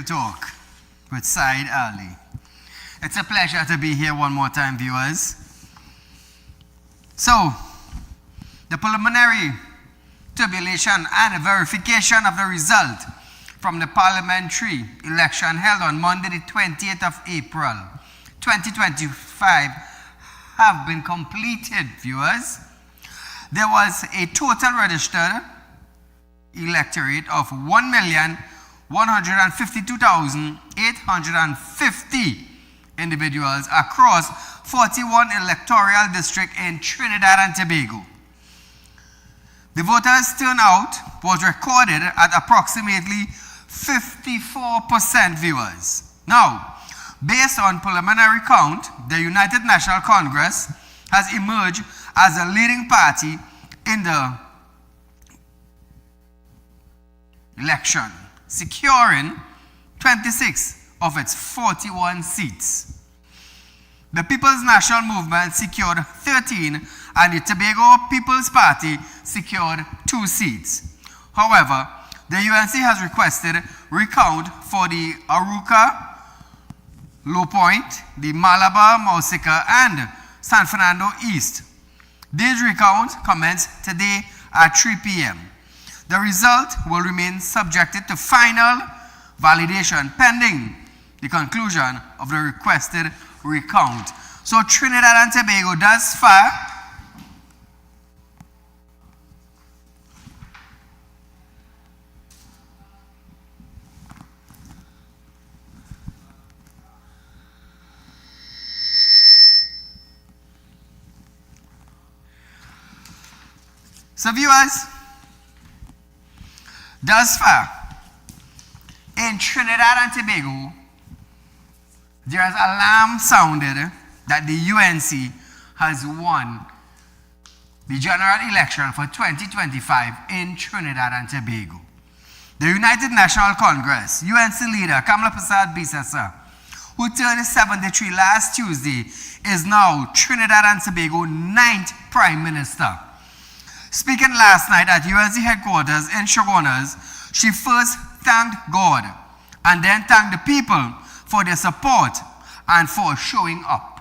Real Talk with Saieed Ali. It's a pleasure to be here one more time, viewers. So, the preliminary tabulation and verification of the result from the parliamentary election held on Monday the 20th of April 2025 have been completed, viewers. There was a total registered electorate of 1,152,850 individuals across 41 electoral districts in Trinidad and Tobago. The voters' turnout was recorded at approximately 54%, viewers. Now, based on preliminary count, the United National Congress has emerged as a leading party in the election, securing 26 of its 41 seats. The People's National Movement secured 13 and the Tobago People's Party secured 2 seats. However, the UNC has requested recount for the Aruca, Low Point, the Malabar, Mausika, and San Fernando East. These recounts commence today at 3 p.m. The result will remain subjected to final validation pending the conclusion of the requested recount. So Trinidad and Tobago thus far viewers, thus far, in Trinidad and Tobago, there is alarm sounded that the UNC has won the general election for 2025 in Trinidad and Tobago. The United National Congress, UNC leader Kamala Prasad Bisasa, who turned 73 last Tuesday, is now Trinidad and Tobago 9th Prime Minister. Speaking last night at UNC headquarters in Shogunas, she first thanked God and then thanked the people for their support and for showing up.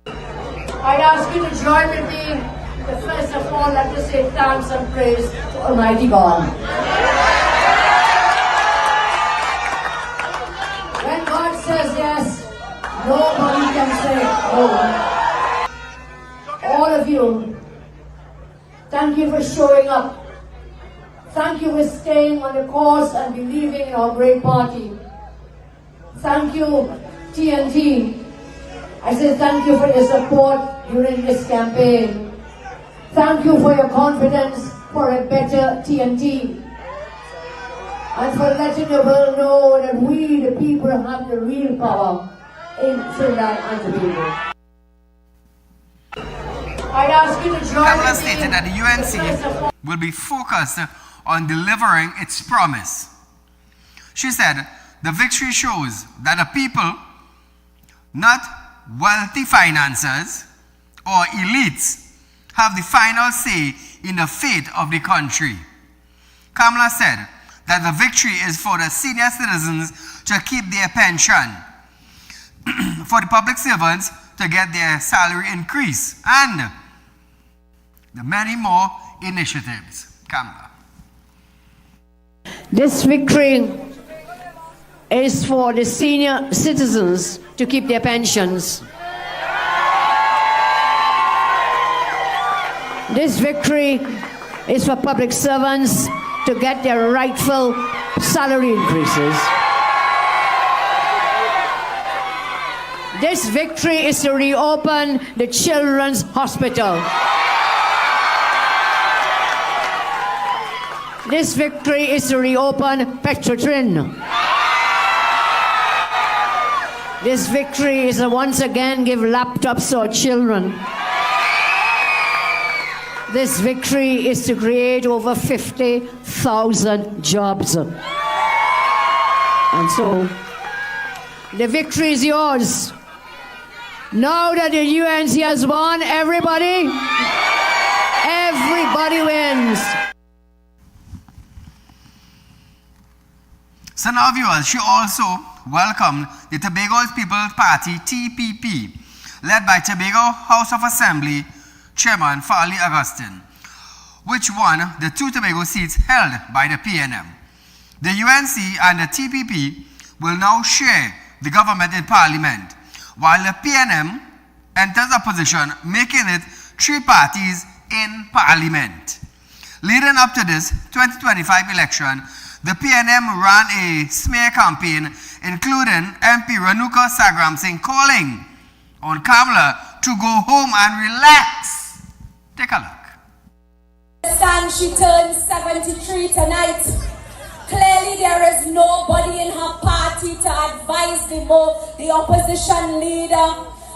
I'd ask you to join with me. First of all, let us say thanks and praise to Almighty God. When God says yes, nobody can say no. All of you, thank you for showing up. Thank you for staying on the course and believing in our great party. Thank you, TNT. I say thank you for your support during this campaign. Thank you for your confidence for a better TNT. And for letting the world know that we, the people, have the real power in Trinidad and Tobago. I'd ask you to join Kamala stated that the UNC will be focused on delivering its promise. She said, the victory shows that the people, not wealthy financiers or elites, have the final say in the fate of the country. Kamala said that the victory is for the senior citizens to keep their pension, for the public servants to get their salary increase, and the many more initiatives. Kamala. This victory is for the senior citizens to keep their pensions. This victory is for public servants to get their rightful salary increases. This victory is to reopen the Children's Hospital. This victory is to reopen Petrotrin. This victory is to once again give laptops to our children. This victory is to create over 50,000 jobs. And so, the victory is yours. Now that the UNC has won, everybody wins. So now viewers, she also welcomed the Tobago People's Party TPP, led by Tobago House of Assembly Chairman Farley Augustine, which won the 2 Tobago seats held by the PNM. The UNC and the TPP will now share the government in Parliament, while the PNM enters opposition, making it 3 parties in Parliament. Leading up to this 2025 election, the PNM ran a smear campaign, including MP Renuka Sagram Singh calling on Kamala to go home and relax. Take a look. She turned 73 tonight. Clearly there is nobody in her party to advise the opposition leader.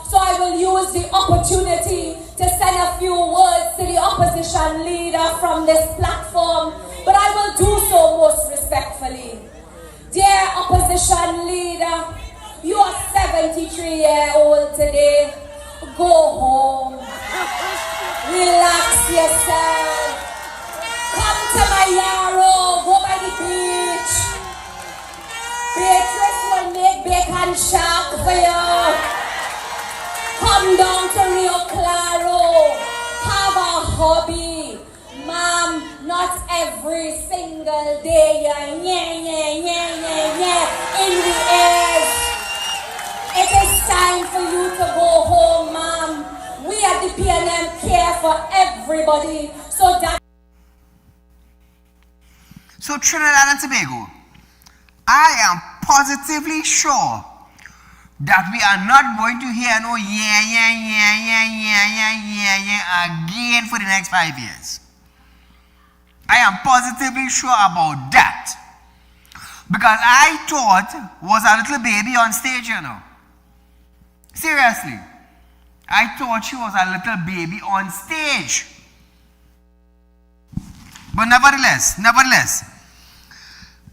So I will use the opportunity to send a few words to the opposition leader from this platform, but I will do so most respectfully. Dear opposition leader, you are 73-year-old today. Go home. Relax yourself. Come to my yarrow. Go by the beach. Beatrice will make bacon shark for you. Come down to Rio Claro. Have a hobby. Ma'am, not every single day you're in the air. It is time for you to go home, ma'am. We at the PNM care for everybody. So Trinidad and Tobago, I am positively sure that we are not going to hear no again for the next 5 years. I am positively sure about that. Because I thought was a little baby on stage, you know. Seriously. I thought she was a little baby on stage. But nevertheless,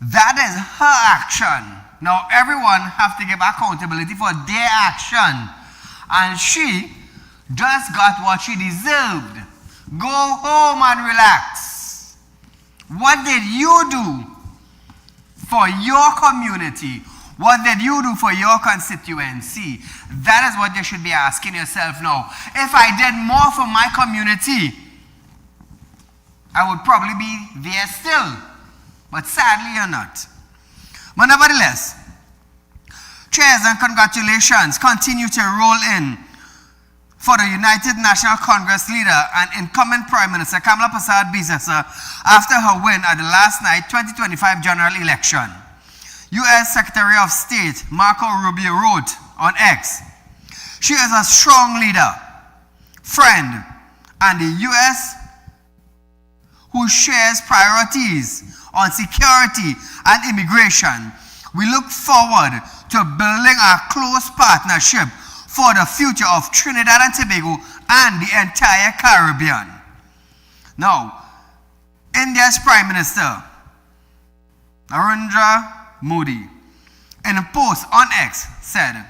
that is her action. Now everyone have to give accountability for their action. And she just got what she deserved. Go home and relax. What did you do for your community? What did you do for your constituency? That is what you should be asking yourself now. If I did more for my community, I would probably be there still. But sadly, you're not. But nevertheless, cheers and congratulations continue to roll in for the United National Congress leader and incumbent Prime Minister Kamala Persad-Bissessar after her win at the last night 2025 general election. U.S. Secretary of State Marco Rubio wrote on X, "She is a strong leader, friend, and the U.S. who shares priorities on security and immigration. We look forward to building a close partnership for the future of Trinidad and Tobago and the entire Caribbean." Now, India's Prime Minister Narendra Modi, in a post on X, said,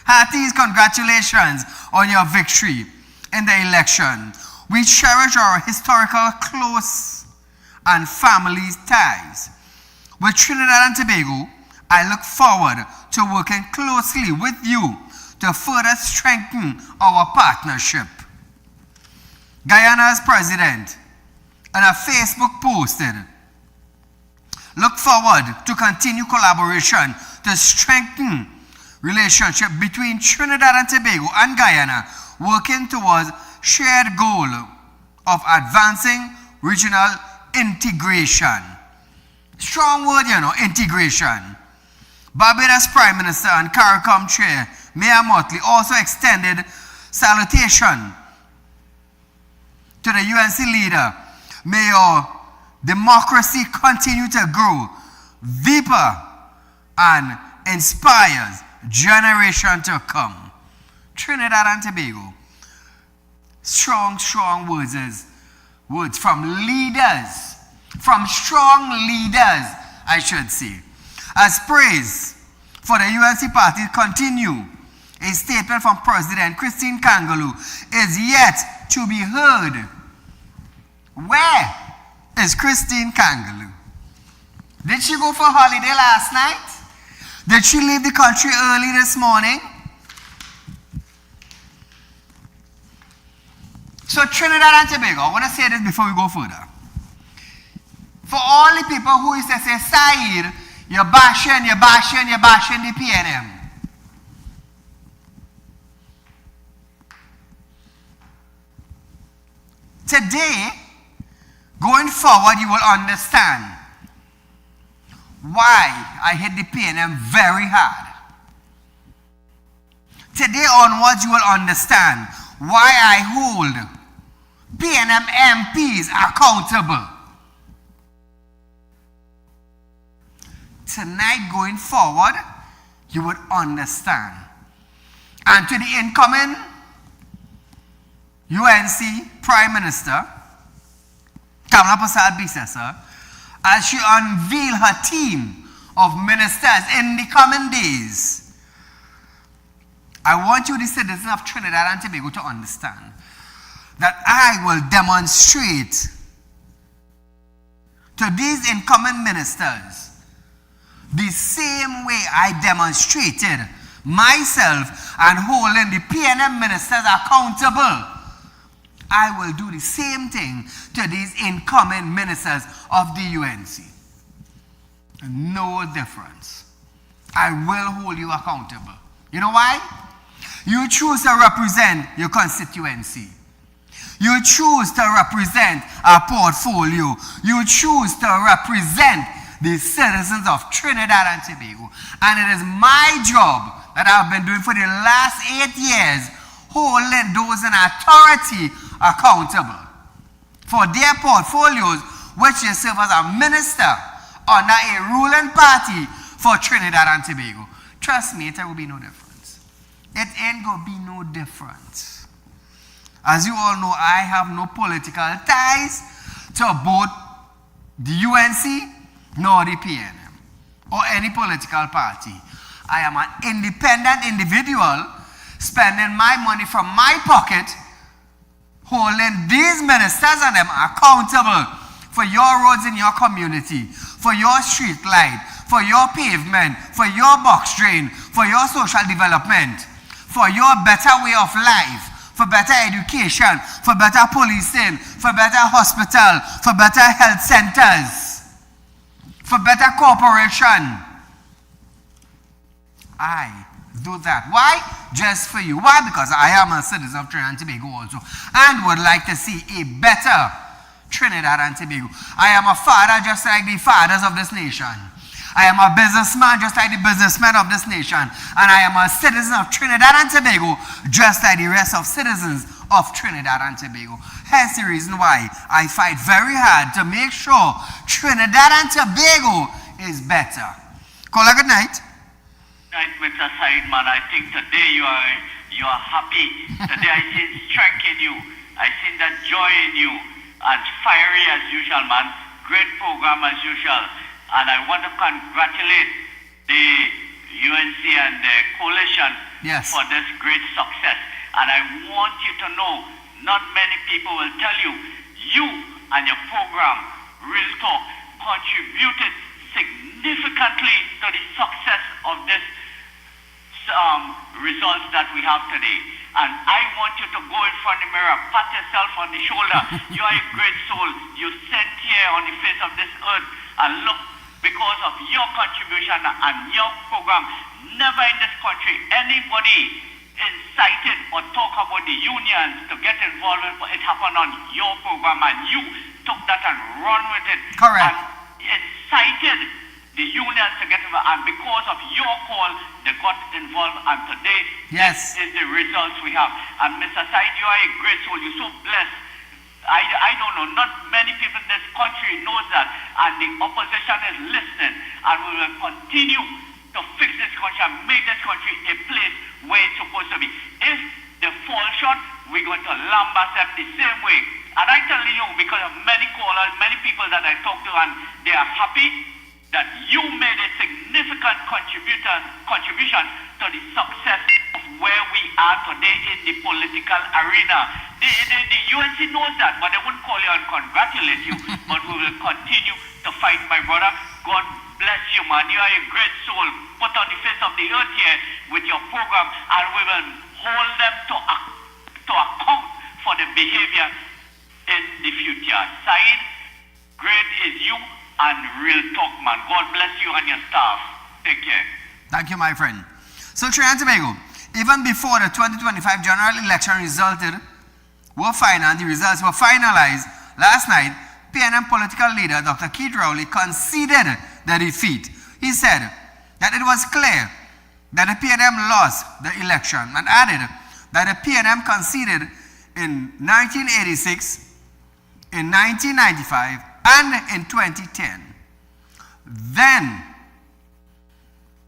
"Hearty congratulations on your victory in the election. We cherish our historical close and family ties. With Trinidad and Tobago, I look forward to working closely with you to further strengthen our partnership." Guyana's president, in a Facebook posted, "Look forward to continued collaboration to strengthen relationship between Trinidad and Tobago and Guyana, working towards shared goal of advancing regional integration." Strong word, you know, integration. Barbados Prime Minister and CARICOM Chair Mayor Motley also extended salutation to the UNC leader. May your democracy continue to grow deeper and inspires generation to come. Trinidad and Tobago. Strong words from leaders, from strong leaders, I should say. As praise for the UNC party continue, a statement from President Christine Kangaloo is yet to be heard. Where is Christine Kangaloo? Did she go for holiday last night? Did she leave the country early this morning? So Trinidad and Tobago, I want to say this before we go further. For all the people who used to say, Saieed, you're bashing the PNM. Today, going forward, you will understand why I hit the PNM very hard. Today onwards, you will understand why I hold PNM MPs accountable. Tonight, going forward, you would understand. And to the incoming UNC Prime Minister, Kamala Persad-Bissessar, as she unveiled her team of ministers in the coming days, I want you, the citizens of Trinidad and Tobago, to understand that I will demonstrate to these incoming ministers the same way I demonstrated myself and holding the PNM ministers accountable. I will do the same thing to these incoming ministers of the UNC. No difference. I will hold you accountable. You know why? You choose to represent your constituency. You choose to represent a portfolio. You choose to represent the citizens of Trinidad and Tobago. And it is my job that I've been doing for the last 8 years, holding those in authority accountable for their portfolios, which they serve as a minister under a ruling party for Trinidad and Tobago. Trust me, there will be no difference. It ain't going to be no difference. As you all know, I have no political ties to both the UNC nor the PNM or any political party. I am an independent individual spending my money from my pocket, holding these ministers and them accountable for your roads in your community, for your street light, for your pavement, for your box drain, for your social development, for your better way of life, for better education, for better policing, for better hospital, for better health centers, for better cooperation. I do that. Why? Just for you. Why? Because I am a citizen of Trinidad and Tobago also, and would like to see a better Trinidad and Tobago. I am a father just like the fathers of this nation. I am a businessman just like the businessmen of this nation. And I am a citizen of Trinidad and Tobago just like the rest of citizens of Trinidad and Tobago. Hence the reason why I fight very hard to make sure Trinidad and Tobago is better. Call a good night. Right, Mr. Saieed, man, I think today you are happy. Today I see strength in you. I see that joy in you. And fiery as usual, man. Great program as usual. And I want to congratulate the UNC and the coalition for this great success. And I want you to know, not many people will tell you, you and your program, Real Talk, contributed significantly to the success of this results that we have today. And I want you to go in front of the mirror, pat yourself on the shoulder. You are a great soul. You sent here on the face of this earth, and look, because of your contribution and your program, never in this country anybody incited or talk about the unions to get involved in it. Happened on your program, and you took that and run with it. Correct. And incited the unions to get involved, and because of your call, they got involved, and today this is the results we have. And Mr. Saieed, you are a great soul. You're so blessed. I don't know, not many people in this country knows that, and the opposition is listening, and we will continue to fix this country and make this country a place where it's supposed to be. If they fall short, we're going to lambast them the same way. And I tell you, because of many callers, many people that I talk to, and they are happy that you made a significant contribution to the success of where we are today in the political arena. The UNC knows that, but they won't call you and congratulate you. But we will continue to fight, my brother. God bless you, man. You are a great soul. Put on the face of the earth here with your program, and we will hold them to account for the behavior in the future. Saeed, great is you and Real Talk, man. God bless you and your staff. Take care. Thank you, my friend. So, Trinidad and Tobago, even before the 2025 general election the results were finalized last night, PNM political leader Dr. Keith Rowley conceded the defeat. He said that it was clear that the PNM lost the election and added that the PNM conceded in 1986, in 1995, and in 2010. Then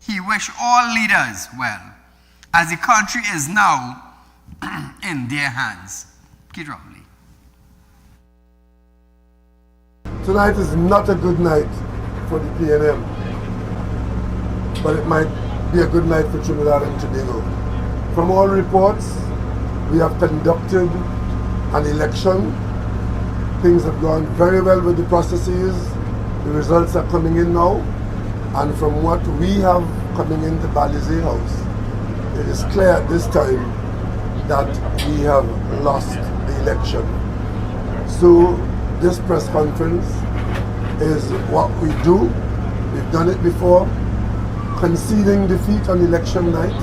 he wished all leaders well, as the country is now in their hands. Keith Rowley. Tonight is not a good night for the PNM, but it might be a good night for Trinidad and Tobago. From all reports, we have conducted an election. Things have gone very well with the processes. The results are coming in now, and from what we have coming into Balizé House, it is clear at this time that we have lost the election. So this press conference is what we do. We've done it before, conceding defeat on election night,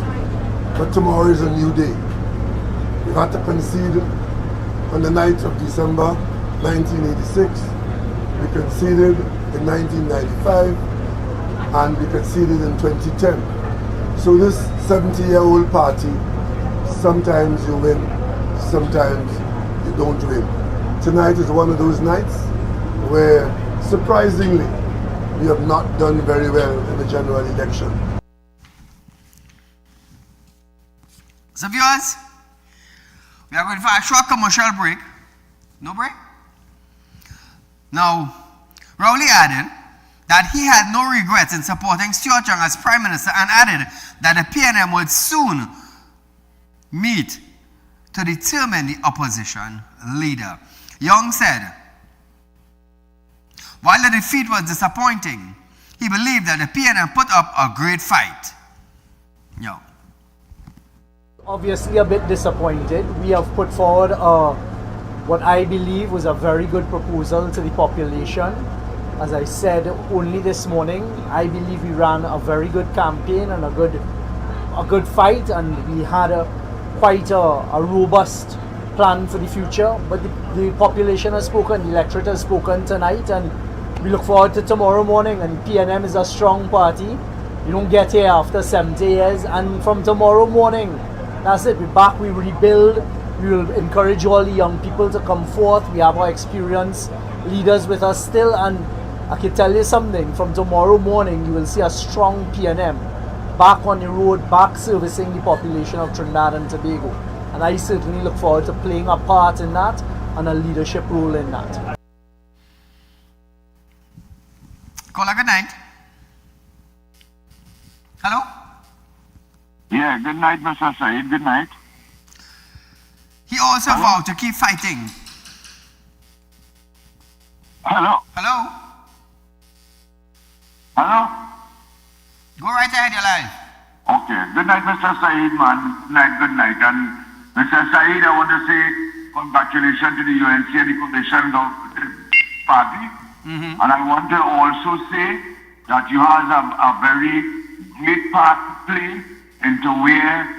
but tomorrow is a new day. We've had to concede on the night of December 1986, we conceded in 1995, and we conceded in 2010. So this 70-year-old party, sometimes you win, sometimes you don't win. Tonight is one of those nights where, surprisingly, we have not done very well in the general election. So viewers, we are going for a short commercial break. No break? Now, Rowley added that he had no regrets in supporting Stuart Young as Prime Minister, and added that the PNM would soon meet to determine the opposition leader. Young said, while the defeat was disappointing, he believed that the PNM put up a great fight. Young. Obviously a bit disappointed. We have put forward what I believe was a very good proposal to the population. As I said only this morning, I believe we ran a very good campaign and a good fight, and we had quite a robust plan for the future. But the population has spoken, the electorate has spoken tonight, and we look forward to tomorrow morning. And PNM is a strong party. You don't get here after 70 years, and from tomorrow morning, that's it. We're back, we rebuild. We will encourage all the young people to come forth. We have our experienced leaders with us still, and I can tell you something, from tomorrow morning you will see a strong PNM back on the road, back servicing the population of Trinidad and Tobago. And I certainly look forward to playing a part in that and a leadership role in that. Caller, good night. Hello? Yeah, good night, Mr. Saeed. Good night. He also vowed to keep fighting. Hello? Hello? Hello? Go right ahead, you're live. Okay. Good night, Mr. Saeed, man. Good night. And Mr. Saeed, I want to say congratulations to the UNC and the coalition party. And I want to also say that you have a very great part to play into where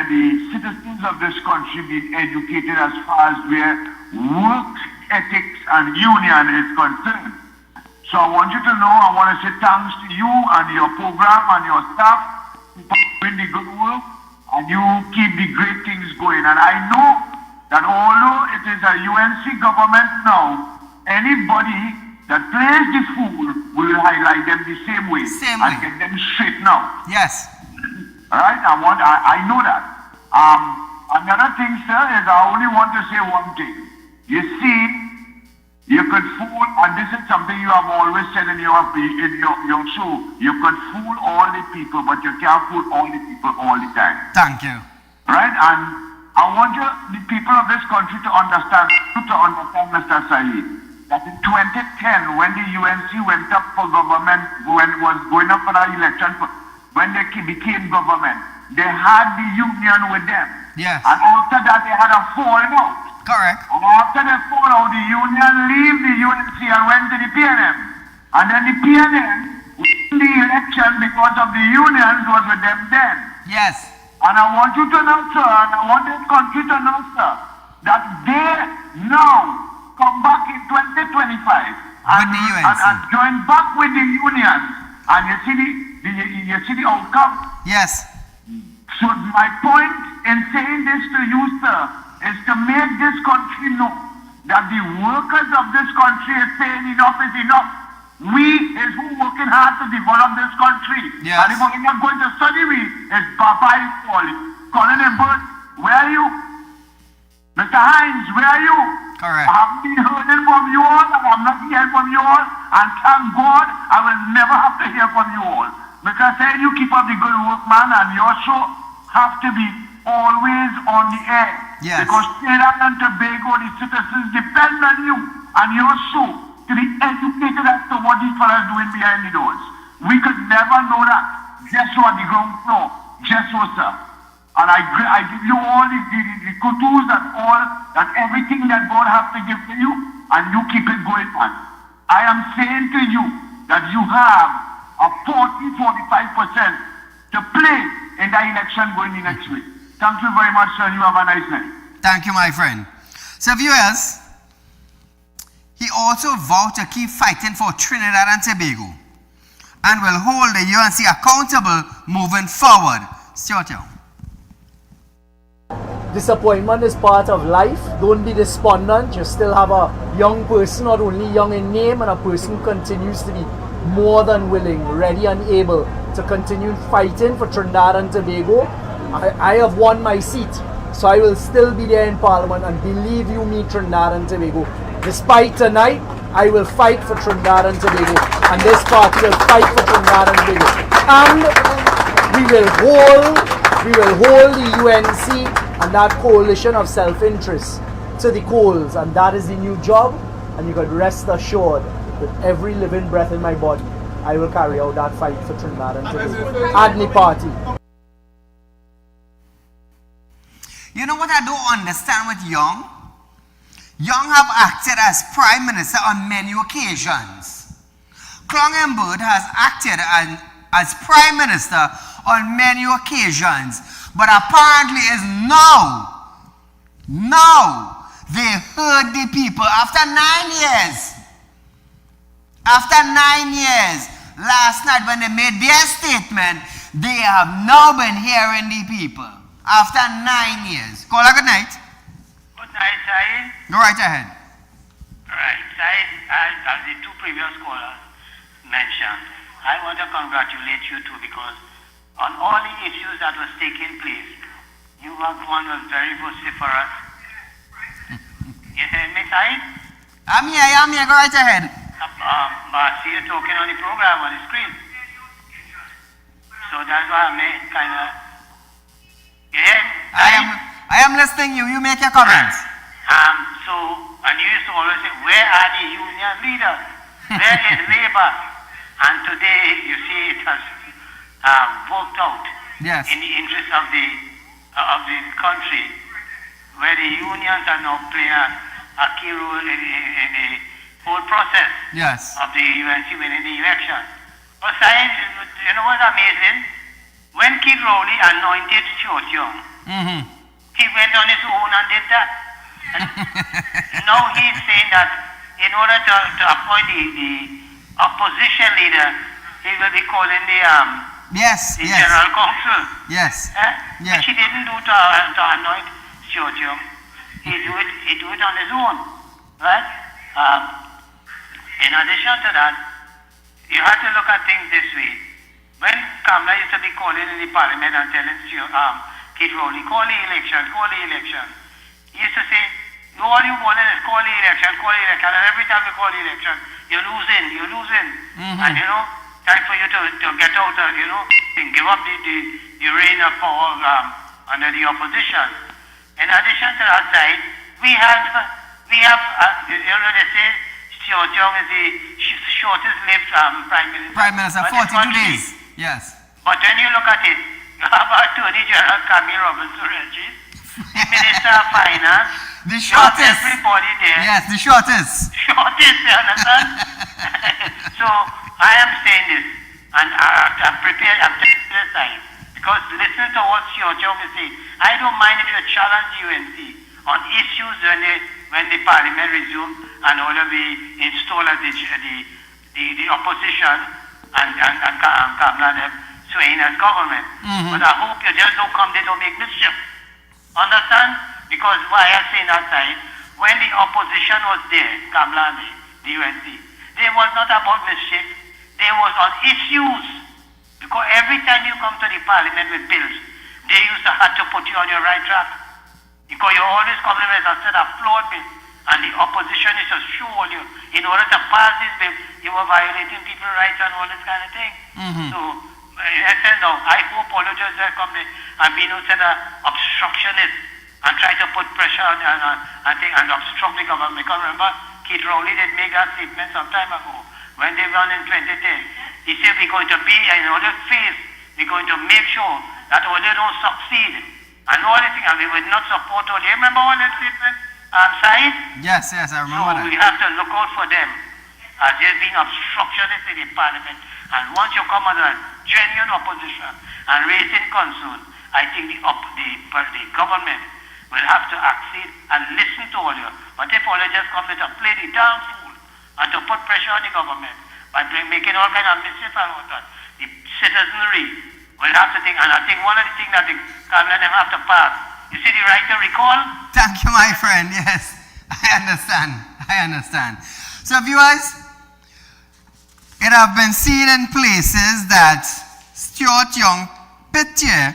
the citizens of this country be educated as far as where work ethics and union is concerned. So I want you to know, I want to say thanks to you and your program and your staff for doing the good work, and you keep the great things going. And I know that although it is a UNC government now, anybody that plays the fool will highlight them the same way and get them straight now. Yes. All right, I know that. Another thing, sir, is I only want to say one thing. You see, you could fool, and this is something you have always said in your show, you could fool all the people, but you can't fool all the people all the time. Thank you. Right? And I want the people of this country to understand, Mr. Saeed, that in 2010, when the UNC went up for government, when was going up for the election, when they became government, they had the union with them. Yes. And after that, they had a falling out. Correct. And after the fall out, the union leave the UNC and went to the PNM. And then the PNM, the election because of the unions was with them then. Yes. And I want you to know, sir, and I want this country to know, sir, that they now come back in 2025 and join back with the unions. And you see the outcome? Yes. So my point in saying this to you, sir, is to make this country know that the workers of this country are saying enough is enough. We is who working hard to develop this country. Yes. And if we're not going to study, we is Baba calling him bird. Where are you? Mr. Hines, where are you? Correct. I haven't been hearing from you all, and I'm not hearing from you all. And thank God, I will never have to hear from you all. Because I said you keep up the good work, man, and your show have to be always on the air. Yes. Because Trinidad and Tobago, the citizens depend on you and your show to be educated as to what these fellas doing behind the doors. We could never know that just on the ground floor, just so, sir. And I give you all the kudos and all that everything that God has to give to you, and you keep it going on. I am saying to you that you have a 40-45% to play in the election going the next week. Thank you very much, sir. You have a nice night. Thank you, my friend. So, viewers, he also vowed to keep fighting for Trinidad and Tobago and will hold the UNC accountable moving forward. Stuart Young. Disappointment is part of life. Don't be despondent. You still have a young person, not only young in name, and a person who continues to be more than willing, ready and able to continue fighting for Trinidad and Tobago. I have won my seat, so I will still be there in Parliament, and believe you me, Trinidad and Tobago, despite tonight, I will fight for Trinidad and Tobago, and this party will fight for Trinidad and Tobago. And we will hold the UNC and that coalition of self-interest to the coals, and that is the new job. And you can rest assured, with every living breath in my body, I will carry out that fight for Trinidad and Tobago and the party. You know what I don't understand with Young? Young have acted as Prime Minister on many occasions. Clongenberg has acted as Prime Minister on many occasions. But apparently it's now they heard the people after 9 years. After 9 years, last night when they made their statement, they have now been hearing the people. After 9 years. Caller, good night. Good night, Saeed. Go right ahead. Right, Saeed, as the two previous callers mentioned, I want to congratulate you too, because on all the issues that was taking place, you have one was very vociferous. You hear me, Saeed? I'm here, go right ahead. But I see you talking on the program, on the screen. So that's why I made kind of... You hear me? I am listening you. You make your comments. And you used to always say, where are the union leaders? Where is labor? And today, you see, it has worked out in the interest of the country, where the unions are now playing a key role in the whole process of the UNC winning the election. But Saeed, you know what's amazing? When Kid Rowley anointed Stuart Young, he went on his own and did that. And now he's saying that in order to appoint the opposition leader, he will be calling the General Council. Which he didn't do to anoint Stuart Young. He do it on his own. Right? In addition to that, you have to look at things this way. When Kamala used to be calling in the parliament and telling Kid Rowley, call the election, he used to say, all you want is call the election, and every time you call the election, you're losing. And time for you to get out and give up the reign of power under the opposition. In addition to that side, we have they say Xiao Jiang is the shortest lived Prime Minister. Prime Minister, of this 42 country. days. Yes. But when you look at it, you have Attorney General Camille Robinson-Regis, the Minister of Finance, The you have shortest. everybody there. Yes, the shortest. Shortest, you understand? So I am saying this, and I'm prepared, I'm taking this side, because listen to what Xiao Jiang is saying. I don't mind if you challenge the UNC on issues when the parliament resume and all of the install of the opposition and Kamala them swaying as government. But I hope you just don't come there to make mischief. Understand? Because why I'm saying outside, when the opposition was there, Kamala, the UNC, they was not about mischief, they was on issues. Because every time you come to the parliament with bills, they used to have to put you on your right track. Because you always come with a set of flawed bill. And the opposition is to show you, in order to pass this bill, you were violating people's rights and all this kind of thing. So, in essence now, I hope all of you just come there and be no set of obstructionists and try to put pressure on and obstruct the government. Because remember, Keith Rowley did make that statement some time ago when they run in 2010. He said we're going to be in order phase, we're going to make sure that all they don't succeed and all the things, and we will not support all. You remember all that statement, Saeed? Yes, yes, I remember So that. we have to look out for them as they've been obstructionists in the parliament. And once you come under genuine opposition and raising concern, I think the government will have to accede and listen to all you. But if all you just come to play the damn fool and to put pressure on the government by making all kind of mischief and all that, the citizenry will have to think. And I think one of the things that the cabinet have to pass, you see the right to recall? Thank you, my friend. Yes, I understand. I understand. So, viewers, it have been seen in places that Stuart Young picture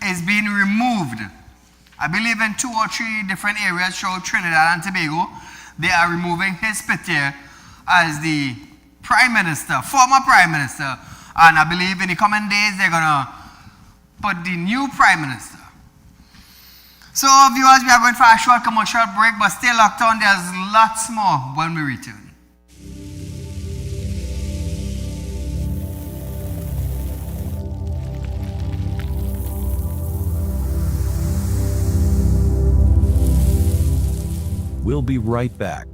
is being removed. I believe in 2 or 3 different areas throughout Trinidad and Tobago, they are removing his picture as the Prime Minister, former Prime Minister, and I believe in the coming days they're gonna put the new Prime Minister. So, viewers, we are going for a short commercial break, but stay locked on. There's lots more when we return. We'll be right back.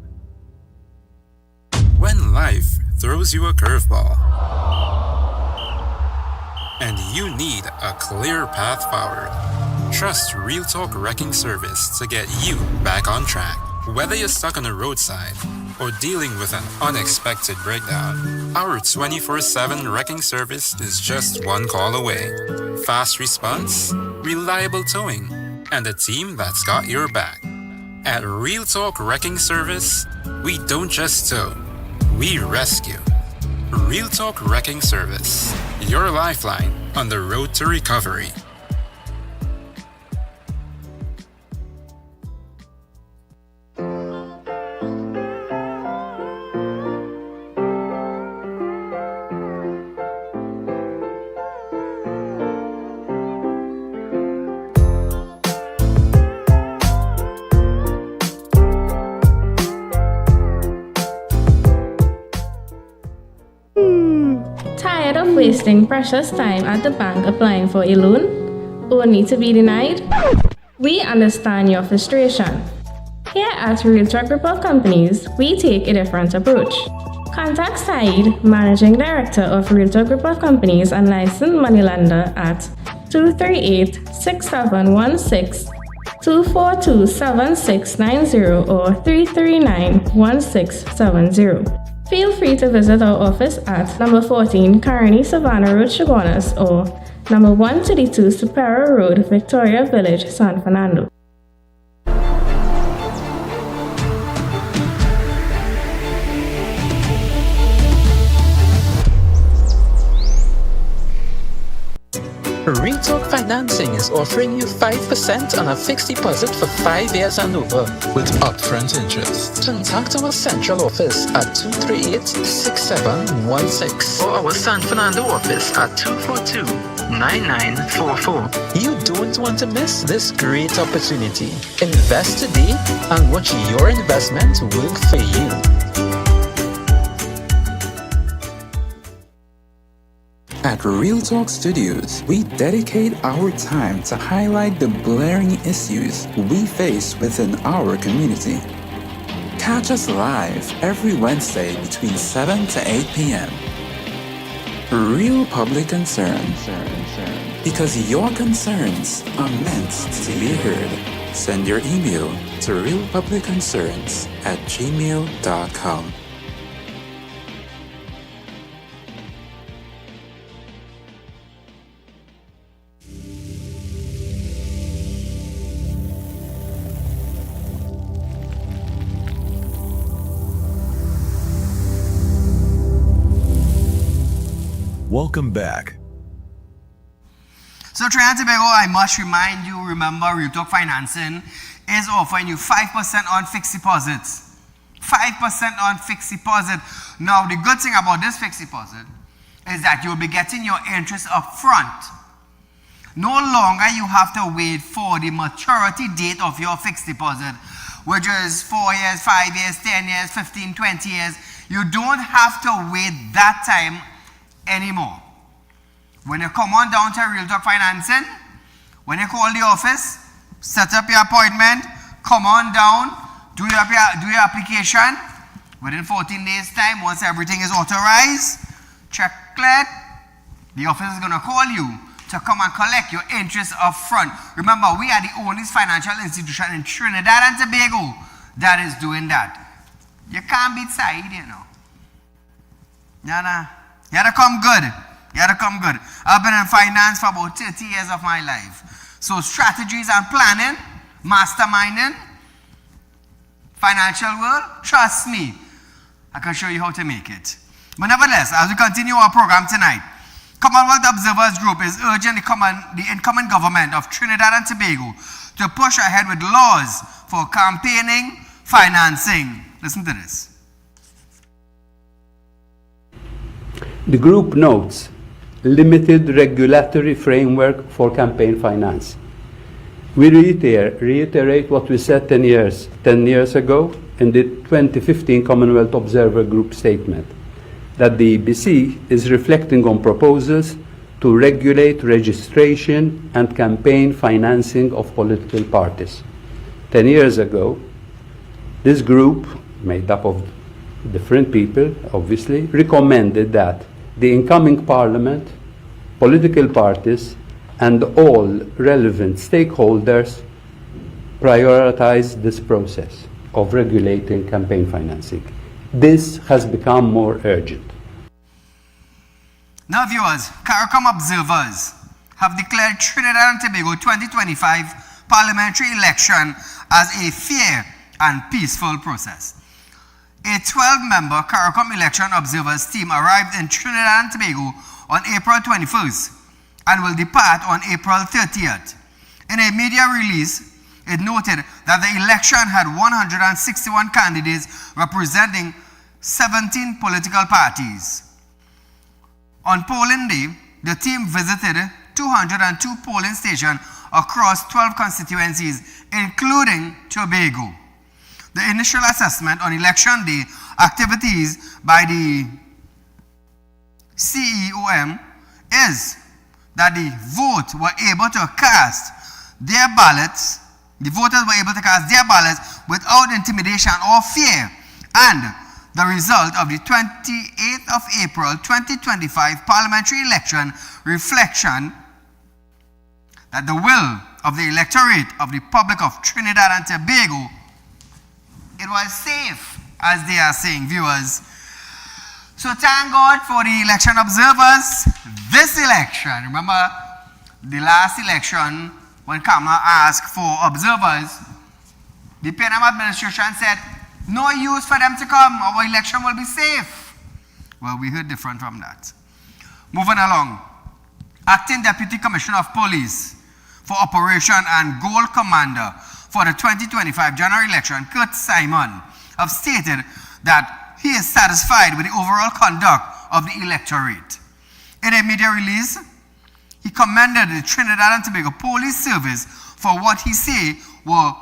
When life throws you a curveball and you need a clear path forward, trust Real Talk Wrecking Service to get you back on track. Whether you're stuck on the roadside or dealing with an unexpected breakdown, our 24/7 wrecking service is just one call away. Fast response, reliable towing, and a team that's got your back. At Real Talk Wrecking Service, we don't just tow, we rescue. Real Talk Wrecking Service, your lifeline on the road to recovery. Tired of wasting precious time at the bank applying for a loan, only to be denied? We understand your frustration. Here at Realtor Group of Companies, we take a different approach. Contact Saeed, Managing Director of Realtor Group of Companies and licensed moneylender at 238-6716, 242-7690 or 339-1670. Feel free to visit our office at number 14 Carney Savannah Road, Chaguanas, or number 132 Superior Road, Victoria Village, San Fernando. Real Talk Financing is offering you 5% on a fixed deposit for 5 years and over with upfront interest. Contact our central office at 238-6716 or our San Fernando office at 242-9944. You don't want to miss this great opportunity. Invest today and watch your investment work for you. At Real Talk Studios, we dedicate our time to highlight the glaring issues we face within our community. Catch us live every Wednesday between 7 to 8 p.m. Real Public Concern. Because your concerns are meant to be heard. Send your email to realpublicconcerns@gmail.com. Welcome back. So Trinidad and Tobago, I must remind you, remember Real Talk Financing is offering you 5% on fixed deposits. 5% on fixed deposit. Now the good thing about this fixed deposit is that you'll be getting your interest up front. No longer you have to wait for the maturity date of your fixed deposit, which is 4 years, 5 years, 10 years, 15, 20 years. You don't have to wait that time anymore. When you come on down to Real Talk Financing, when you call the office, set up your appointment, come on down, do your application. Within 14 days time, once everything is authorized, check cleared, the office is going to call you to come and collect your interest up front. Remember, we are the only financial institution in Trinidad and Tobago that is doing that. You can't beat Saieed, you know. Nah. You gotta come good. You gotta come good. I've been in finance for about 30 years of my life. So strategies and planning, masterminding, financial world, trust me, I can show you how to make it. But nevertheless, as we continue our program tonight, Commonwealth Observers Group is urging the incoming government of Trinidad and Tobago to push ahead with laws for campaigning financing. Listen to this. The group notes limited regulatory framework for campaign finance. We reiterate what we said 10 years ago in the 2015 Commonwealth Observer Group statement, that the EBC is reflecting on proposals to regulate registration and campaign financing of political parties. 10 years ago, this group, made up of different people, obviously, recommended that the incoming parliament, political parties, and all relevant stakeholders prioritize this process of regulating campaign financing. This has become more urgent. Now viewers, CARICOM observers have declared Trinidad and Tobago 2025 parliamentary election as a fair and peaceful process. A 12-member CARICOM election observers team arrived in Trinidad and Tobago on April 21st and will depart on April 30th. In a media release, it noted that the election had 161 candidates representing 17 political parties. On polling day, the team visited 202 polling stations across 12 constituencies, including Tobago. The initial assessment on election day activities by the CEOM is that the voters were able to cast their ballots without intimidation or fear, and the result of the 28th of April 2025 parliamentary election reflection that the will of the electorate of the Republic of Trinidad and Tobago, it was safe, as they are saying, viewers. So thank God for the election observers. This election, remember the last election when Kamala asked for observers, the PNM administration said, no use for them to come, our election will be safe. Well, we heard different from that. Moving along. Acting Deputy Commissioner of Police for Operation and Goal Commander for the 2025 general election, Kurt Simon, have stated that he is satisfied with the overall conduct of the electorate. In a media release, he commended the Trinidad and Tobago Police Service for what he said were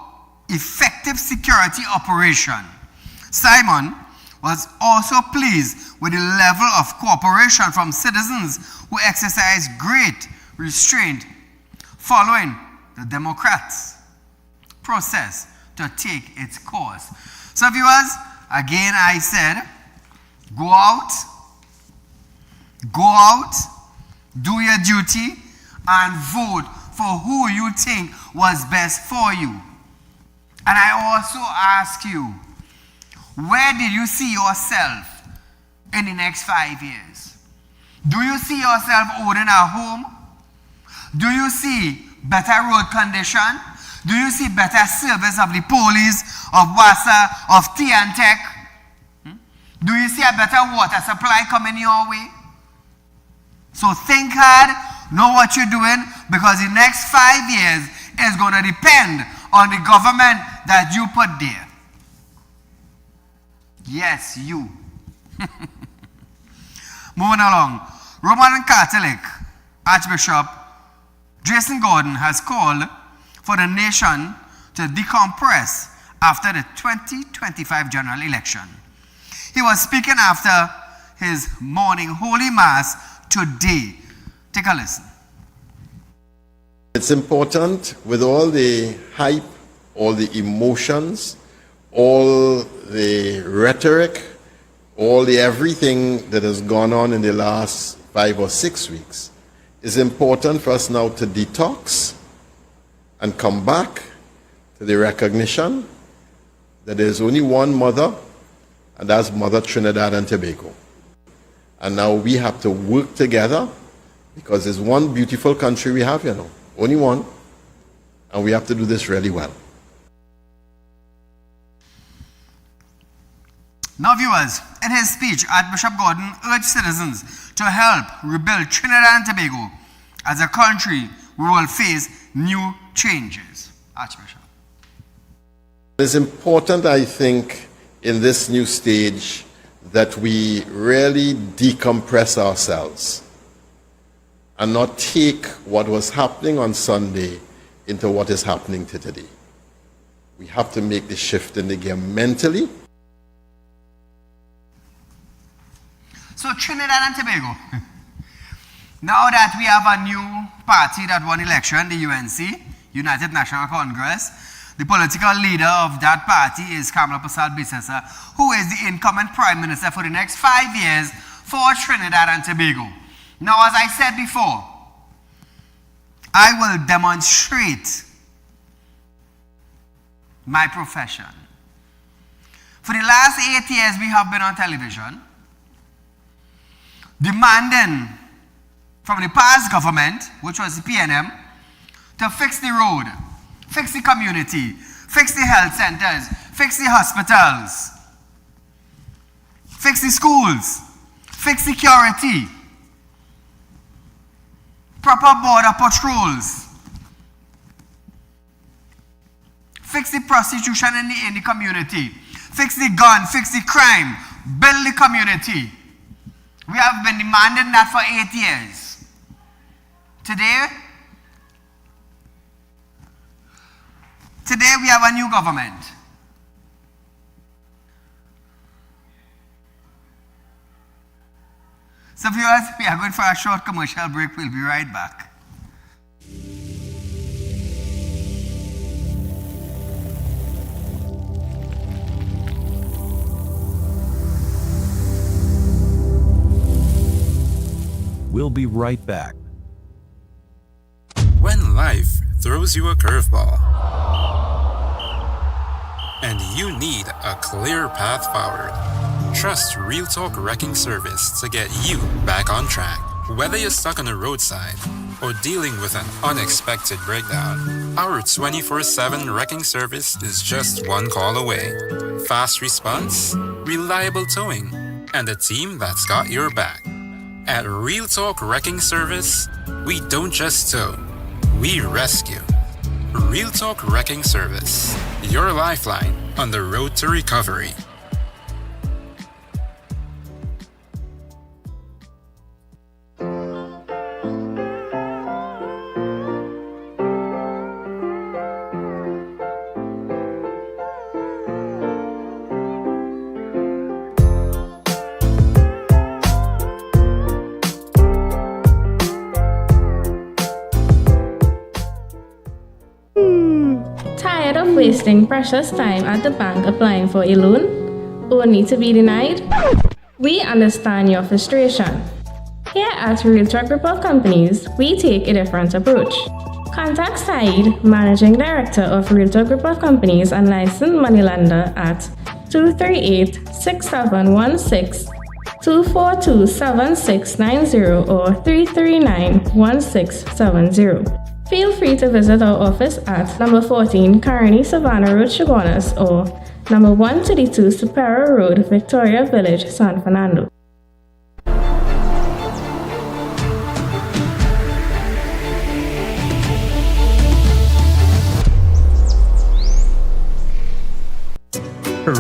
effective security operation. Simon was also pleased with the level of cooperation from citizens who exercised great restraint following the Democrats' process to take its course. So viewers, again I said, go out, do your duty, and vote for who you think was best for you. And I also ask you, where did you see yourself in the next 5 years? Do you see yourself owning a home? Do you see better road condition? Do you see better service of the police, of WASA, of T&Tech? Do you see a better water supply coming your way? So think hard, know what you're doing, because the next 5 years is going to depend on the government that you put there. Yes, you. Moving along, Roman Catholic Archbishop Jason Gordon has called for the nation to decompress after the 2025 general election. He was speaking after his morning Holy Mass today. Take a listen. It's important, with all the hype, all the emotions, all the rhetoric, all the everything that has gone on in the last 5 or 6 weeks, it's important for us now to detox and come back to the recognition that there's only one mother, and that's Mother Trinidad and Tobago. And now we have to work together, because there's one beautiful country we have, only one, and we have to do this really well. Now viewers, in his speech, Archbishop Gordon urged citizens to help rebuild Trinidad and Tobago. As a country, we will face new changes. Archbishop. It's important, I think, in this new stage that we really decompress ourselves and not take what was happening on Sunday into what is happening today. We have to make the shift in the game mentally. So Trinidad and Tobago, now that we have a new party that won election, the UNC, United National Congress, the political leader of that party is Kamala Persad-Bissessar, who is the incoming Prime Minister for the next 5 years for Trinidad and Tobago. Now, as I said before, I will demonstrate my profession. For the last 8 years, we have been on television demanding from the past government, which was the PNM, to fix the road, fix the community, fix the health centers, fix the hospitals, fix the schools, fix security, proper border patrols, fix the prostitution in the community, fix the gun, fix the crime, build the community. We have been demanding that for 8 years. Today we have a new government. So viewers, we are going for a short commercial break. We'll be right back. We'll be right back. When life throws you a curveball and you need a clear path forward, trust Real Talk Wrecking Service to get you back on track. Whether you're stuck on the roadside or dealing with an unexpected breakdown, our 24/7 wrecking service is just one call away. Fast response, reliable towing, and a team that's got your back. At Real Talk Wrecking Service, we don't just tow, we rescue. Real Talk Wrecking Service, your lifeline on the road to recovery. Tired of wasting precious time at the bank applying for a loan, only to be denied? We understand your frustration. Here at Real Talk Report Companies, we take a different approach. Contact Saieed, Managing Director of Real Talk Report Companies and licensed moneylender at 238-6716, 242-7690 or 339-1670. Feel free to visit our office at number 14 Carney Savannah Road, Chaguanas, or number 132 Superior Road, Victoria Village, San Fernando.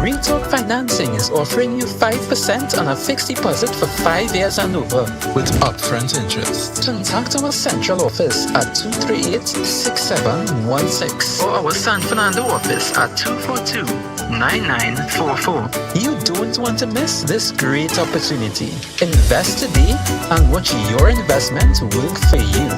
Real Talk Financing is offering you 5% on a fixed deposit for 5 years and over with upfront interest. Contact our central office at 238-6716 or our San Fernando office at 242-9944. You don't want to miss this great opportunity. Invest today and watch your investment work for you.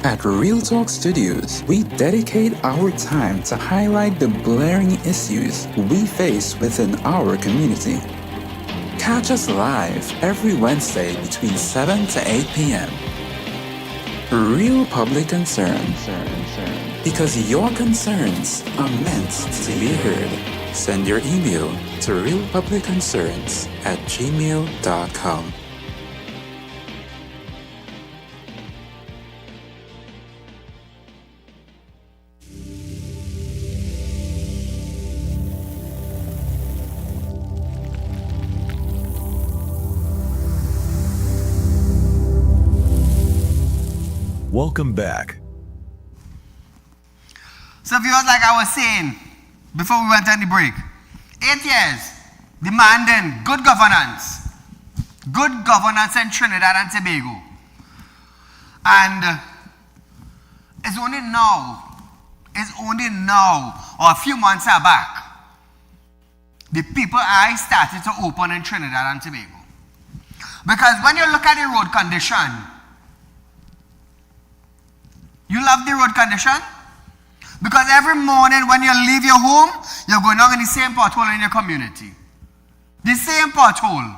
At Real Talk Studios, we dedicate our time to highlight the glaring issues we face within our community. Catch us live every Wednesday between 7 to 8 p.m. Real Public Concern. Because your concerns are meant to be heard. Send your email to realpublicconcerns@gmail.com. Welcome back. So viewers, like I was saying before we went on the break, 8 years demanding good governance in Trinidad and Tobago. And it's only now, or a few months back, the people eye started to open in Trinidad and Tobago. Because when you look at the road condition, you love the road condition? Because every morning when you leave your home, you're going down in the same pothole in your community. The same pothole.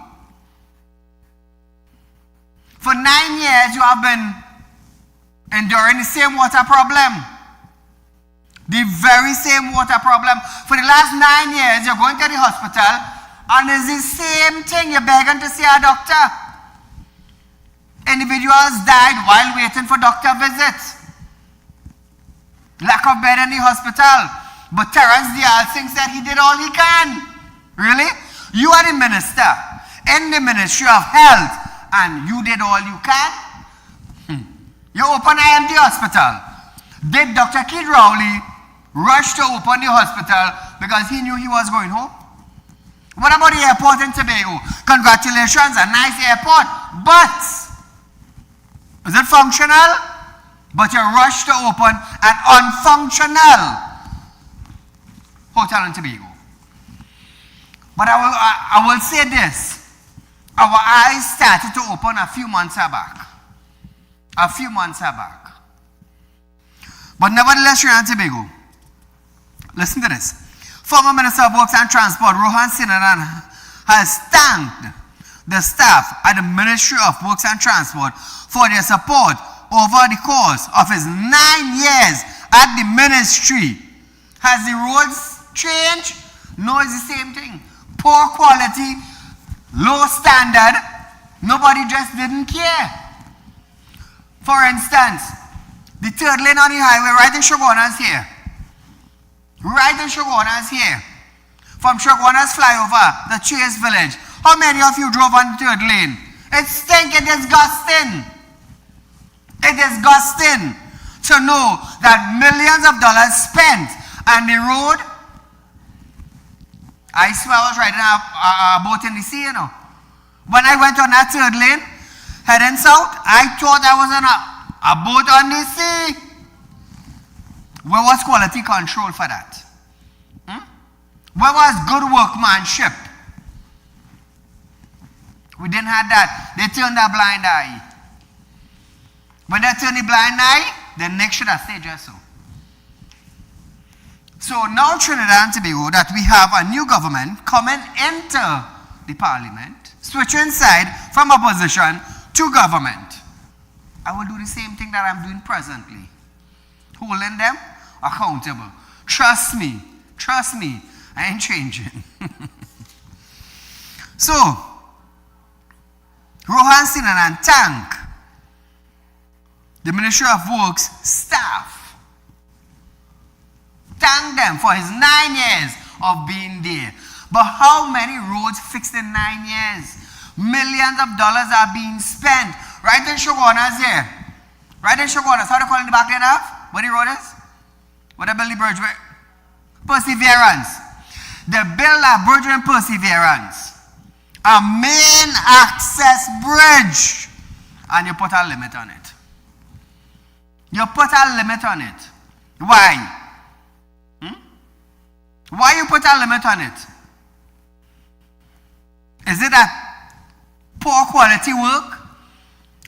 For 9 years, you have been enduring the same water problem. The very same water problem. For the last 9 years, you're going to the hospital, and it's the same thing. You're begging to see a doctor. Individuals died while waiting for doctor visits. Lack of bed in the hospital. But Terence Dial thinks that he did all he can. Really? You are the minister in the Ministry of Health and you did all you can? You open IMD hospital. Did Dr. Keith Rowley rush to open the hospital because he knew he was going home? What about the airport in Tobago? Congratulations, a nice airport. But is it functional? But you rush to open an unfunctional hotel in Tobago. But I will say this. Our eyes started to open a few months back. But nevertheless, Trinidad and Tobago, listen to this. Former Minister of Works and Transport, Rohan Sinaran, has thanked the staff at the Ministry of Works and Transport for their support over the course of his 9 years at the ministry. Has the roads changed? No, it's the same thing. Poor quality, low standard, nobody just didn't care. For instance, the third lane on the highway right in Chaguanas here. from Shoguana's flyover, the Chase Village. How many of you drove on the third lane? It stinks, it is disgusting. It is disgusting to know that millions of dollars spent on the road. I swear I was riding a boat in the sea, you know. When I went on that third lane, heading south, I thought I was on a boat on the sea. Where was quality control for that? Where was good workmanship? We didn't have that. They turned a blind eye. When they turned the blind eye, the next should have stayed just so. So now Trinidad and Tobago, that we have a new government coming into the parliament, switching side from opposition to government. I will do the same thing that I'm doing presently. Holding them accountable. Trust me, I ain't changing. So, Rohan Sinan and Tank, the Ministry of Works staff, thank them for his 9 years of being there. But how many roads fixed in 9 years? Millions of dollars are being spent. Right in Shoguana's here. Right in Shoguana's. How do they call it in the back there now? What the road is? What they build the bridge with? Perseverance. They build a bridge in Perseverance. A main access bridge. And you put a limit on it. You put a limit on it. Why? Why you put a limit on it? Is it that poor quality work?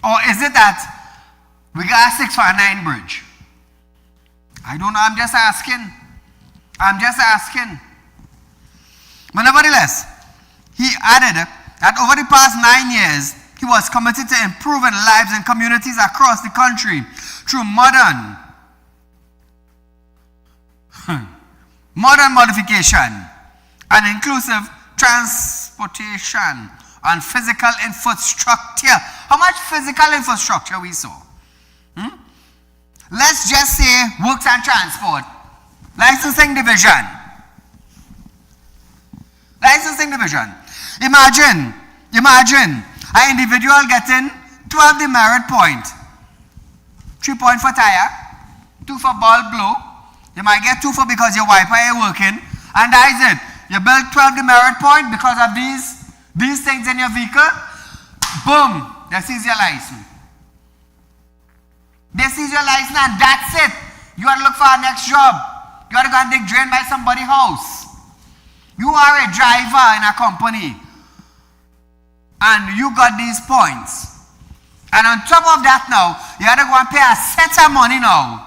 Or is it that we got a 649 bridge? I don't know, I'm just asking. But nevertheless, he added that over the past 9 years, he was committed to improving lives and communities across the country through modern modification and inclusive transportation and physical infrastructure. How much physical infrastructure we saw? Let's just say works and transport. Licensing division. Imagine an individual getting 12 demerit point. 3 point for tire, 2 for ball blow. You might get 2 for because your wiper ain't working, and that is it. You build 12 demerit point because of these things in your vehicle. Boom, they seize your license. They seize your license and that's it. You got to look for a next job. You got to go and dig drain by somebody's house. You are a driver in a company and you got these points. And on top of that now, you got to go and pay a set of money now,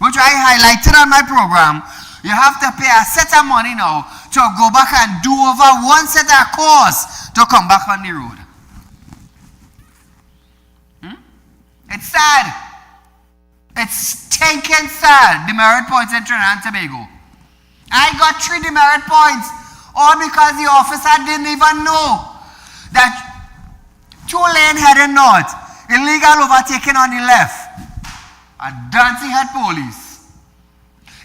which I highlighted on my program. You have to pay a set of money now to go back and do over one set of course to come back on the road. It's sad. It's stinking sad, demerit points in Trinidad and Tobago. I got 3 demerit points, all because the officer didn't even know that 2-lane heading north, illegal overtaking on the left. A dancing head police.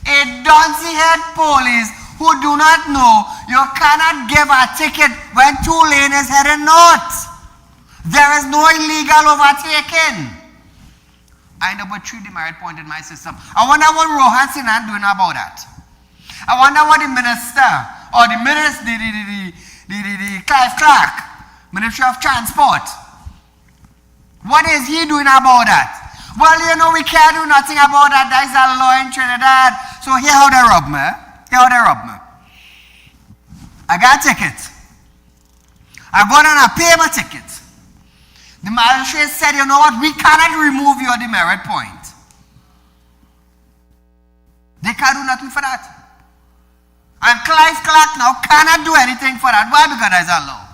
A dancing head police who do not know you cannot give a ticket when 2-lane is heading north. There is no illegal overtaking. I end up with 3 demerit points in my system. I wonder what Rohan Sinan doing about that. I wonder what the minister or the Clive Clark, Ministry of Transport, what is he doing about that? Well, you know, we can't do nothing about that. There is a law in Trinidad. So here how they rob me. I got a ticket. I got on a pay my ticket. The magistrate said, you know what, we cannot remove your demerit point. They can't do nothing for that. And Clive Clark now cannot do anything for that. Why? Because there's a law.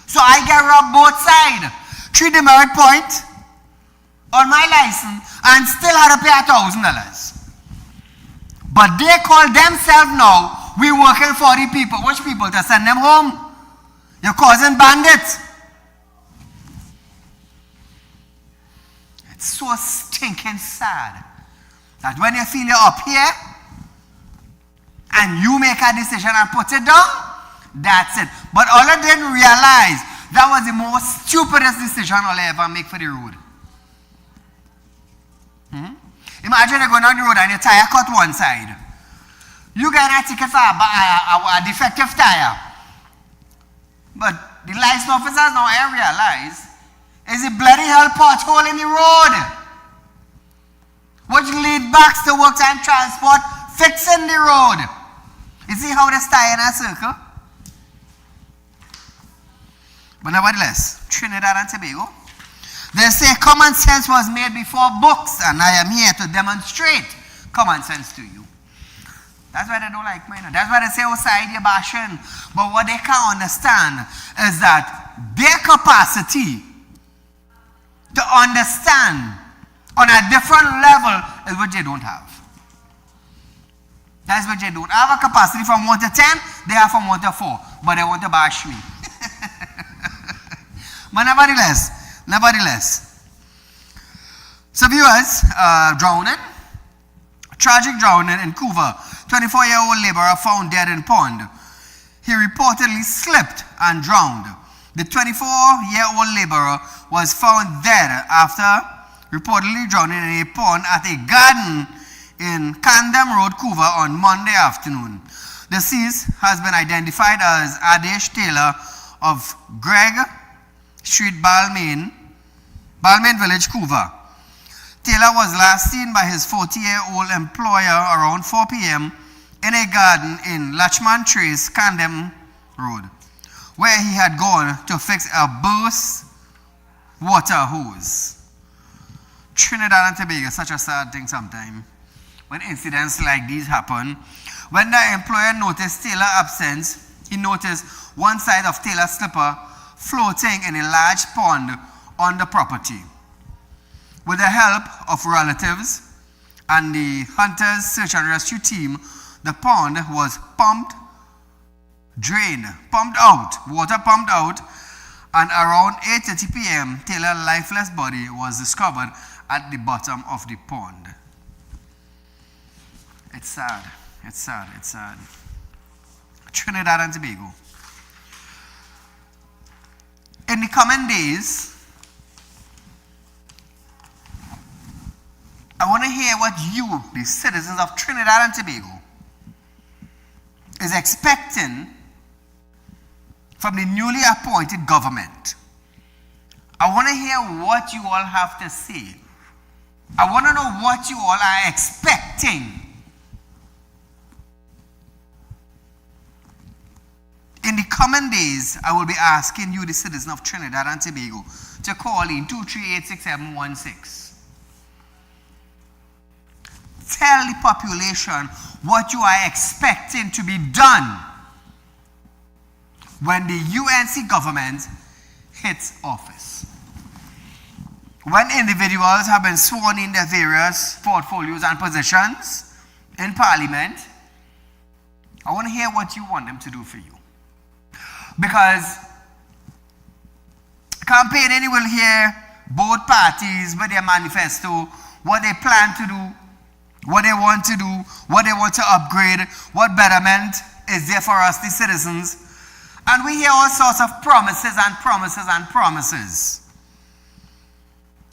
So I get robbed both sides. 3 demerit point on my license and still had to pay $1,000. But they call themselves now, we working for the people. Which people? To send them home. You're causing bandits. It's so stinking sad that when you feel you're up here and you make a decision and put it down, that's it. But all I didn't realize, that was the most stupidest decision I'll ever make for the road. Imagine you're going on the road and your tire cut one side. You get a ticket for a defective tire. But the license officers now realize is a bloody hell pothole in the road, which lead back to work and transport fixing the road. You see how they stay in a circle? But nevertheless, Trinidad and Tobago, they say common sense was made before books, and I am here to demonstrate common sense to you. That's why they don't like me. That's why they say outside you're bashing. But what they can't understand is that their capacity to understand on a different level is what they don't have. That's what they don't have. A capacity from 1 to 10, they have from 1 to 4. But they want to bash me. But nevertheless. So viewers, drowning. Tragic drowning in Couva. 24-year-old laborer found dead in pond. He reportedly slipped and drowned. The 24-year-old laborer was found dead after reportedly drowning in a pond at a garden in Candam Road, Couva on Monday afternoon. The deceased has been identified as Adesh Taylor of Greg Street, Balmain Village, Couva. Taylor was last seen by his 40-year-old employer around 4 p.m. in a garden in Lachman Trace, Candam Road, where he had gone to fix a burst water hose. Trinidad and Tobago is such a sad thing sometimes when incidents like these happen. When the employer noticed Taylor's absence, he noticed one side of Taylor's slipper floating in a large pond on the property. With the help of relatives and the Hunters Search and Rescue team, the pond was pumped out, and around 8:30 p.m., Taylor's lifeless body was discovered at the bottom of the pond. It's sad. Trinidad and Tobago. In the coming days, I want to hear what you, the citizens of Trinidad and Tobago, is expecting from the newly appointed government. I want to hear what you all have to say. I want to know what you all are expecting. In the coming days, I will be asking you, the citizens of Trinidad and Tobago, to call in 238-6716. Tell the population what you are expecting to be done when the UNC government hits office. When individuals have been sworn in their various portfolios and positions in Parliament, I want to hear what you want them to do for you. Because campaigning, you will hear both parties with their manifesto, what they plan to do, what they want to do, what they want to upgrade, what betterment is there for us, the citizens. And we hear all sorts of promises and promises and promises.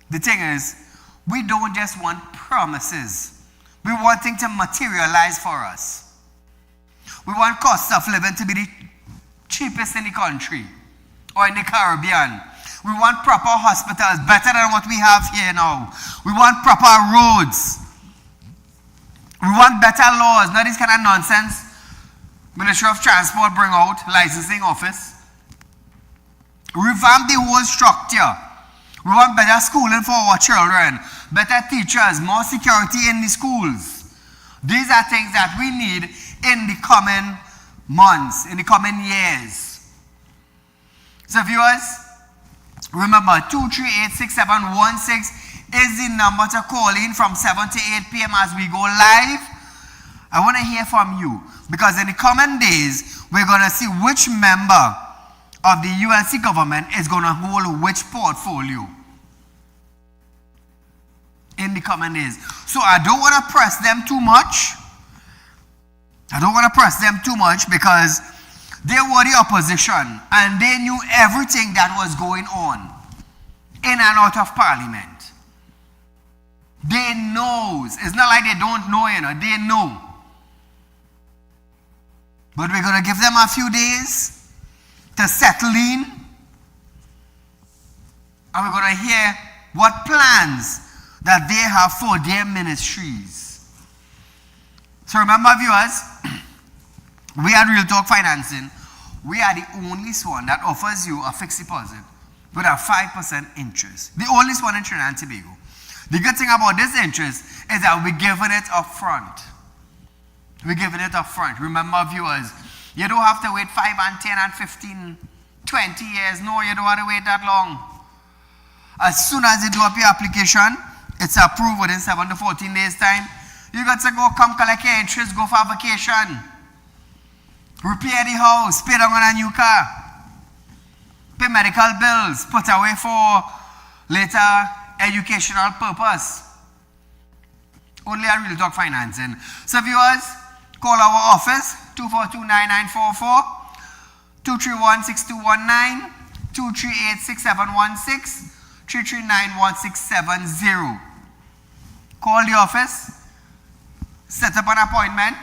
The thing is, we don't just want promises. We want things to materialize for us. We want cost of living to be the cheapest in the country or in the Caribbean. We want proper hospitals, better than what we have here now. We want proper roads. We want better laws, not this kind of nonsense Ministry of Transport bring out, licensing office. Revamp the whole structure. We want better schooling for our children, better teachers, more security in the schools. These are things that we need in the coming months, in the coming years. So viewers, remember 238-6716 is the number to call in from 7 to 8 p.m. as we go live. I want to hear from you, because in the coming days, we're going to see which member of the UNC government is going to hold which portfolio in the coming days. So I don't want to press them too much. I don't want to press them too much because they were the opposition and they knew everything that was going on in and out of Parliament. They knows. It's not like they don't know, they know. But we're going to give them a few days to settle in. And we're going to hear what plans that they have for their ministries. So remember, viewers, we at Real Talk Financing, we are the only one that offers you a fixed deposit with a 5% interest. The only one in Trinidad and Tobago. The good thing about this interest is that we're giving it up front. We're giving it up front. Remember, viewers, you don't have to wait 5 and 10 and 15, 20 years. No, you don't have to wait that long. As soon as you do up your application, it's approved within 7 to 14 days time. You got to go come collect your interest, go for a vacation. Repair the house, pay down on a new car. Pay medical bills, put away for later educational purpose. Only at Real Talk Financing. So viewers, call our office 242-9944, 231-6219, 238-6716, 339-1670. Call the office, set up an appointment.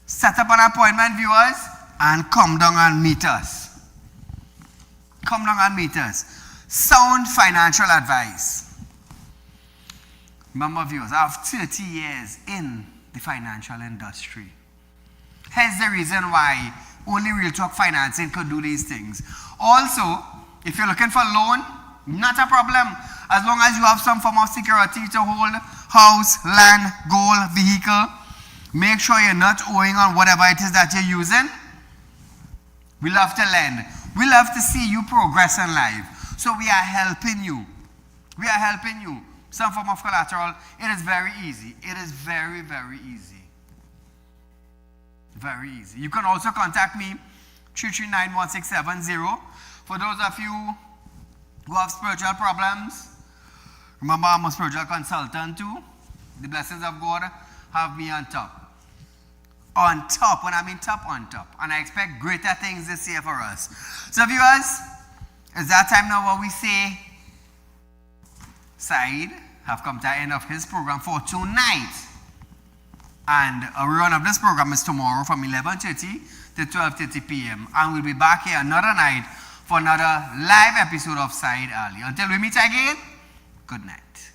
Set up an appointment, viewers, and come down and meet us. Come down and meet us. Sound financial advice. Remember, viewers, I have 30 years in the financial industry. Here's the reason why only Real Talk Financing could do these things. Also, if you're looking for a loan, not a problem. As long as you have some form of security to hold house, land, gold, vehicle, make sure you're not owing on whatever it is that you're using. We love to lend. We love to see you progress in life. So we are helping you. We are helping you. Some form of collateral. It is very easy. It is very, very easy. Very easy. You can also contact me, 339-1670. For those of you who have spiritual problems, remember I'm a spiritual consultant too. The blessings of God have me on top. On top. When I mean top, on top. And I expect greater things this year for us. So viewers, it's that time now where we say, Saeed have come to the end of his program for tonight. And a rerun of this program is tomorrow from 11:30 to 12:30 p.m. And we'll be back here another night for another live episode of Saieed Ali. Until we meet again, good night.